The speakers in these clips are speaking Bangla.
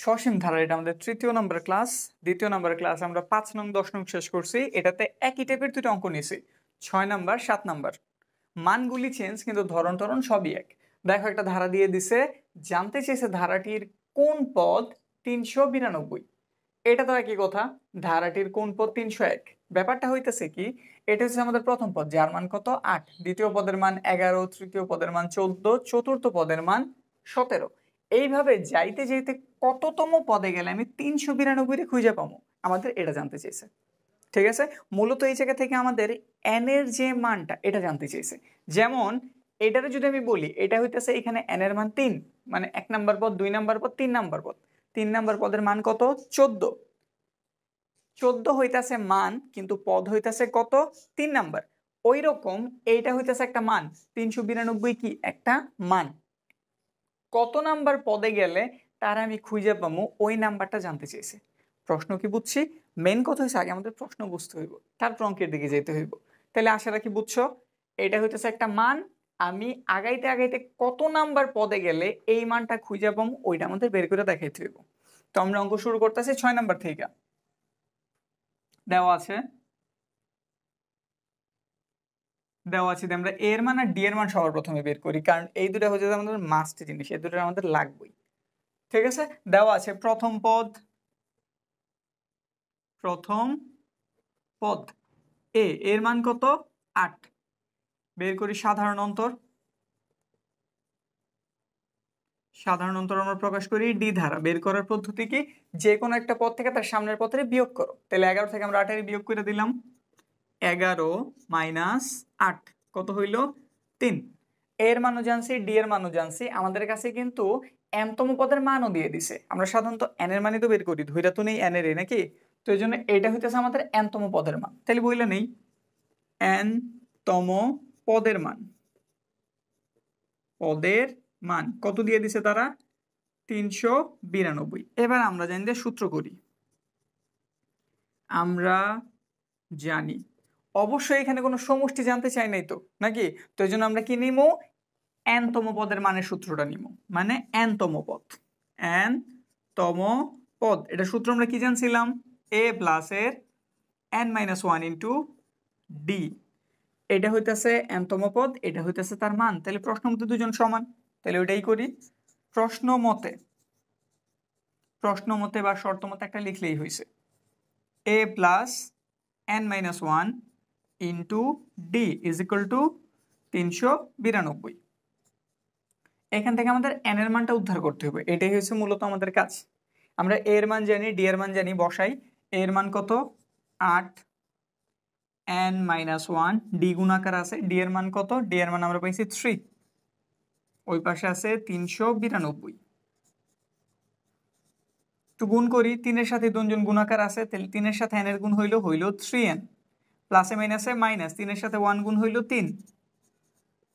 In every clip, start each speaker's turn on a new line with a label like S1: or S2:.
S1: সসীম ধারা, এটা আমাদের ৩য় নম্বর ক্লাস। ২য় নম্বর ক্লাস আমরা ৫ নং ১০ নং শেষ করছি। এটাতে একই টাইপের দুটো অঙ্ক নিয়েছি, ৬ নাম্বার ৭ নাম্বার। মানগুলি চেঞ্জ, কিন্তু ধরন টরন সবই এক। দেখো একটা ধারা দিয়ে দিছে, জানতে চেয়েছে ধারাটির কোন পদ ৩৯২। এটা তো একই কথা, ধারাটির কোন পদ ৩০১। ব্যাপারটা হইতেছে কি, এটা হচ্ছে আমাদের প্রথম পদ যার মান কত ৮, দ্বিতীয় পদের মান ১১, তৃতীয় পদের মান ১৪, চতুর্থ পদের মান ১৭। এইভাবে যাইতে যাইতে কততম পদে গেলে আমি ৩৯২ খুঁজে পাবো, আমাদের এটা জানতে চেয়েছে। ঠিক আছে, মূলত এই জায়গা থেকে আমাদের এন এর যে মানটা এটা জানতে চেয়েছে। যেমন এটারে যদি আমি বলি, এটা হইতেছে এখানে এন এর মান ৩, মানে ১ নাম্বার পদ, ২ নাম্বার পদ, ৩ নাম্বার পদ। ৩ নাম্বার পদের মান কত ১৪। ১৪ হইতাছে মান, কিন্তু পদ হইতাছে কত ৩ নাম্বার। ওই রকম এইটা হইতাছে একটা মান, ৩৯২ কি একটা মান। কত নাম্বার পদে গেলে তার আমি খুঁজে পাবো, ওই নাম্বারটা জানতে চেয়েছে। প্রশ্ন কি বুঝছি? মেন কথা হচ্ছে আগে আমাদের প্রশ্ন বুঝতে হইব, তারপর অঙ্কের দিকে যেতে হইব। তাহলে আশা রাখি বুঝছো, এটা হইতেছে একটা মান। আমি আগাইতে আগাইতে কত নাম্বার পদে গেলে এই মানটা খুঁজে পাবো, ওইটা আমাদের বের করে দেখাইতে হইব। তো আমরা অঙ্ক শুরু করতেছি ৬ নাম্বার থেকে। দেওয়া আছে আমরা এর মান আর ডি এর মান সবার প্রথমে বের করি, কারণ এই দুটো হচ্ছে আমাদের মাস্ট জিনিস, এই দুটো আমাদের লাগবেই। ঠিক আছে, দেওয়া আছে প্রথম পদ এ এর মান কত ৮। বের করি সাধারণ অন্তর আমরা প্রকাশ করি ডি ধারা। বের করার পদ্ধতি কি, যে কোনো একটা পদ থেকে তার সামনের পদের বিয়োগ করো। তাহলে ১১ থেকে আমরা ৮ বিয়োগ করে দিলাম, ১১ মাইনাস ৮ কত হইল ৩। এর মানও জানছি, ডি এর মানও জানছি, আমাদের কাছে কিন্তু এন তম পদের মানও দিয়ে দিছে। আমরা সাধারণত এন এর মানই তো বের করি, ধইরা তো নেই এন এর নাকি। তো এই জন্য এটা হইতেছে আমাদের এন তম পদের মান। তাহলে বইলে নেই এন তম পদের মান কত দিয়ে দিছে তারা ৩৯২। এবার আমরা জানি যে সূত্র করি, আমরা জানি অবশ্যই এখানে কোনো সমষ্টি জানতে চাই নাই তো নাকি। তো এই জন্য আমরা কি নিব, এন তম পদের মানের সূত্রটা নিব, মানে এন তম পদ। এন তম পদ, এটা সূত্র আমরা কি জানছিলাম, এ প্লাস এর N minus one into D. এটা হইতেছে এন তম পদ, এটা হইতেছে তার মান। তাহলে প্রশ্ন মতে দুজন সমান, তাহলে ওইটাই করি। প্রশ্ন মতে বা শর্ত মতে একটা লিখলেই হয়েছে, a plus n minus one into d is equal to ৩৯২। এখান থেকে আমাদের এন এর মানটা উদ্ধার করতে হবে, এটাই হচ্ছে মূলত আমাদের কাজ। আমরা এ এর মান জানি, ডি এর মান জানি, বসাই। এ এর মান কত ৮, এন মাইনাস ওয়ান, ডি গুণাকার আছে, ডি এর মান কত, ডি এর মান আমরা পাইছি 3, ওই পাশে আছে ৩৯২। তো গুণ করি, ৩-এর সাথে ২ জন গুণাকার আছে, তাহলে ৩-এর সাথে এন এর গুণ হইল 3n, প্লাসে মাইনাসে মাইনাস, ৩-এর সাথে 1 গুণ হইল ৩,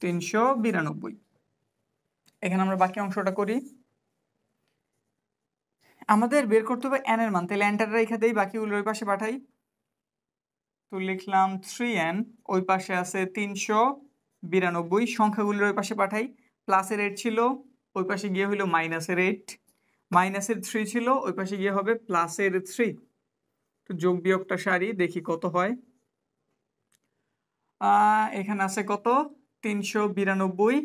S1: ৩৯২। এখানে আমরা বাকি অংশটা করি। আমাদের বের করতে হবে এন এর মান, তাহলে এনটা রেখে দেই, বাকিগুলো ওই পাশে পাঠাই। তো লিখলাম 3n, ওই পাশে আছে ৩৯২, সংখ্যাগুলোর ওই পাশে পাঠাই। প্লাসের 8 ছিল, ওই পাশে গিয়ে হইলো মাইনাসের 8, মাইনাসের 3 ছিল, ওই পাশে গিয়ে হবে প্লাসের 3। তো যোগ বিয়োগটা সারি, দেখি কত হয়। এখানে আছে কত ৩৯২,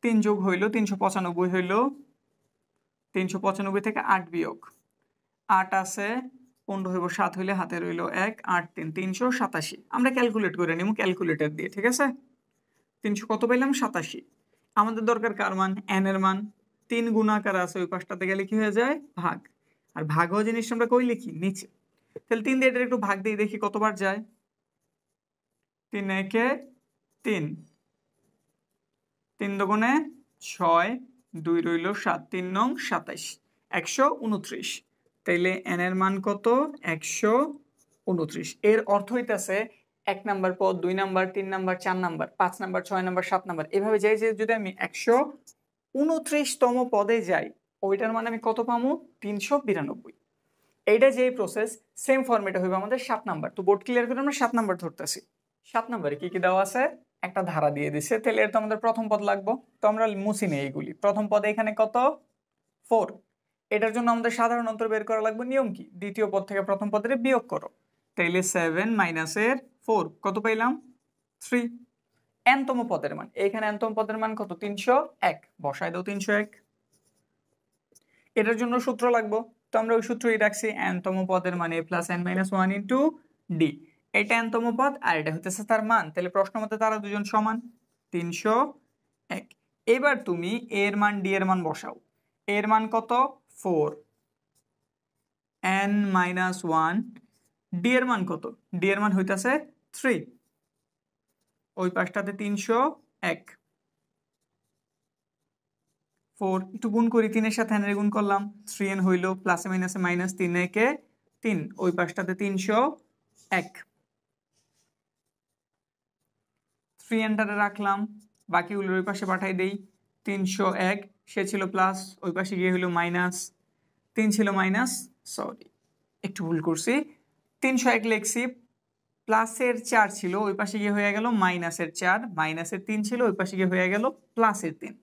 S1: ৩ যোগ হইল ৩৯৫ হইল, ৩৯৫ থেকে ৮ বিয়োগ ৮ আছে ১৫ হইব, ৭ হইলে হাতে রইল ১, ৮ ৩ ৩৮৭। আমরা ক্যালকুলেট করে নিব ক্যালকুলেটর দিয়ে, ঠিক আছে। ৩০০ কত পাইলাম 87। আমাদের দরকার কার মান, এন এর মান। ৩ গুণাকার আছে, ওই পাশটাতে গেলে কি হয়ে যায় ভাগ, আর ভাগ হওয়া জিনিসটা আমরা কই লিখি নিচে। তাহলে ৩ দিয়ে এটা একটু ভাগ দিয়ে দেখি কতবার যায়। ৩ একে ৩, ৩ দুগুণে ৬, ২ রইল ৭, ৩ নং ২৭, ১২৯। তাইলে এন এর মান কত ১২৯। এর অর্থ হইতেছে ১ নাম্বার পদ, ২ number, ৩ number, ৪ number, ৫ number, ৬ number, ৭ number, এভাবে যাই যে যদি আমি ১২৯তম পদে যাই, ওইটার মানে আমি কত পাবো ৩৯২। এইটা যেই প্রসেস, সেম ফরম্যাটে হইবে আমাদের ৭ নাম্বার। তো বোর্ড ক্লিয়ার করে আমরা ৭ নাম্বার ধরতেছি। ৭ নাম্বারে কি কি দেওয়া আছে, একটা ধারা দিয়ে দিছে, তাহলে এর তো আমাদের প্রথম পদ লাগবো। তো আমরা মুছি নেই এইগুলি। প্রথম পদে এখানে কত 4, এটার জন্য আমাদের সাধারণ অন্তর বের করা লাগবে। নিয়ম কি? দ্বিতীয় পদ থেকে প্রথম পদের বিয়োগ করো। তাইলে 7 মাইনাসের 4 কত পাইলাম? 3। n তম পদের মান, এখানে n তম পদের মান কত? 301। বসায় দাও 301। এটার জন্য সূত্র লাগবে, তো আমরা ওই সূত্রই রাখছি, n তম পদের মান a plus n minus 1 into D. এটা n তম পদ আর এটা হতেছে তার মান, তাহলে প্রশ্ন মতে তারা দুজন সমান 301। এবার তুমি এর মান ডি এর মান বসাও। এর মান কত? 4, n মাইনাস 1। ডি এর মান কত? ডি এর মান হইতাছে 3। ওই পাশটাতে 301। 4 একটু গুণ করি, 3 এর সাথে n এর গুণ করলাম, 3n হইলো, প্লাসে মাইনাসে মাইনাস, 3 একে 3, ওই পাশটাতে 301। 3n টারে রাখলাম, বাকিগুলোর ওই পাশে পাঠাই দেই। 301 সে ছিল প্লাস, ওই পাশে গিয়ে হইলো মাইনাস, 3 ছিল মাইনাস, সরি একটু ভুল করছি, 301 লিখছি, প্লাসের 4 ছিল, ওই পাশে গিয়ে হয়ে গেল মাইনাসের 4, মাইনাসের 3 ছিল, ওই পাশে গিয়ে হয়ে গেল প্লাসের 3।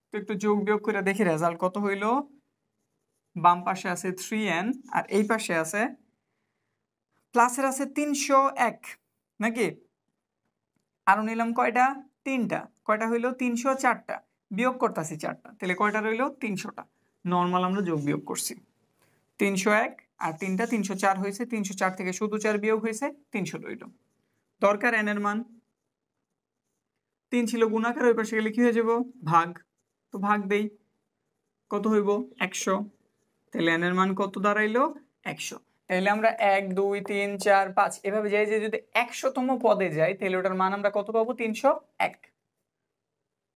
S1: তো একটু যোগ বিয়োগ করে দেখি রেজাল্ট কত হইল। বাম পাশে আছে 3n আর এই পাশে আছে প্লাসের আছে 301 নাকি? আরো নিলাম কয়টা? 3টা। কয়টা হইলো? 304টা। বিয়োগ করতেছি 4টা, তাহলে কয়টা রইলো? 300টা। নর্মাল আমরা যোগ বিয়োগ করছি, 301 আর 3টা 304 হয়েছে, 304 থেকে শুধু 4 বিয়োগ হয়েছে, 300 রইল। দরকার n এর মান, 3 ছিল গুণাকার, ওই পাশে গেলে কি হয়ে যাব? ভাগ। তো ভাগ দেই, কত হইব? 100। তাহলে n এর মান কত দাঁড়াইলো? 100। তাহলে আমরা 1 2 3 4 5 এভাবে যাই, যে যদি 100তম পদে যাই তাহলে ওটার মান আমরা কত পাবো? 301।